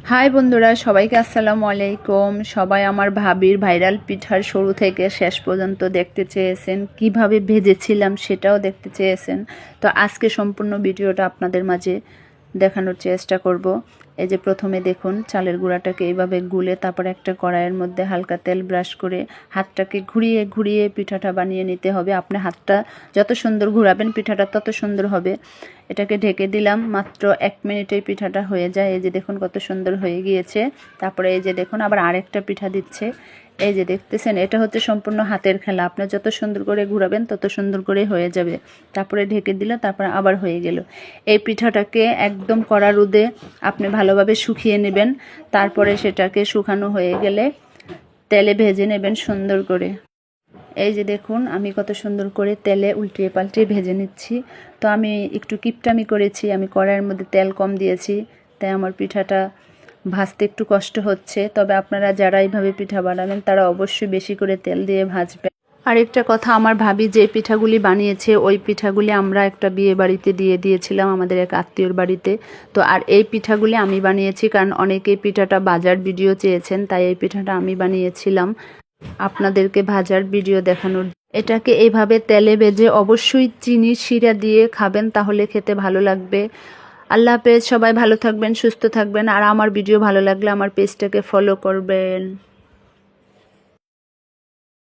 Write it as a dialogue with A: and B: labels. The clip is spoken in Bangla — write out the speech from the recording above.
A: হাই বন্ধুরা, সবাইকে আসসালামু আলাইকুম। সবাই আমার ভাবির ভাইরাল পিঠার শুরু থেকে শেষ পর্যন্ত দেখতে চেয়েছেন, কিভাবে ভেজেছিলাম সেটাও দেখতে চেয়েছেন। তো আজকে সম্পূর্ণ ভিডিওটা আপনাদের মাঝে দেখানোর চেষ্টা করব। এই যে প্রথমে দেখুন, চালের গুঁড়াটাকে এইভাবে গুলে তারপর একটা কড়াইয়ের মধ্যে হালকা তেল ব্রাশ করে হাতটাকে ঘুরিয়ে ঘুরিয়ে পিঠাটা বানিয়ে নিতে হবে। আপনি হাতটা যত সুন্দর ঘুরাবেন পিঠাটা তত সুন্দর হবে। এটাকে ঢেকে দিলাম, মাত্র 1 মিনিটেই পিঠাটা হয়ে যায়। এই যে দেখুন কত সুন্দর হয়ে গিয়েছে। তারপরে এই যে দেখুন আবার আরেকটা পিঠা দিচ্ছে। এই যে দেখতেছেন, এটা হচ্ছে সম্পূর্ণ হাতের খেলা। আপনি যত সুন্দর করে ঘুরাবেন তত সুন্দর করে হয়ে যাবে। তারপরে ঢেকে দিল, তারপরে আবার হয়ে গেল। এই পিঠাটাকে একদম কড়া রোদে আপনি ভালোভাবে শুকিয়ে নেবেন। তারপরে সেটাকে শুকানো হয়ে গেলে তেলে ভেজে নেবেন সুন্দর করে। এই যে দেখুন আমি কত সুন্দর করে তেলে উল্টিয়ে পাল্টিয়ে ভেজে নিচ্ছি। তো আমি একটু কিপটামি করেছি, আমি কড়াইয়ের মধ্যে তেল কম দিয়েছি, তাই আমার পিঠাটা ভাজতে একটু কষ্ট হচ্ছে। তবে আপনারা যারা এইভাবে পিঠা বানাবেন তারা অবশ্যই বেশি করে তেল দিয়ে ভাজবেন। আরেকটা কথা, আমার ভাবি যে পিঠাগুলি বানিয়েছে ওই পিঠাগুলি আমরা একটা বিয়ে বাড়িতে দিয়ে দিয়েছিলাম, আমাদের এক আত্মীয়র বাড়িতে। তো আর এই পিঠাগুলি আমি বানিয়েছি, কারণ অনেকেই পিঠাটা ভাজার ভিডিও চেয়েছেন, তাই এই পিঠাটা আমি বানিয়েছিলাম আপনাদেরকে ভাজার ভিডিও দেখানোর। এটাকে এইভাবে তেলে ভেজে অবশ্যই চিনি শিরা দিয়ে খাবেন, তাহলে খেতে ভালো লাগবে। আল্লাহ হাফেজ, সবাই ভালো থাকবেন, সুস্থ থাকবেন। আর আমার ভিডিও ভালো লাগলে আমার পেজটাকে ফলো করবেন।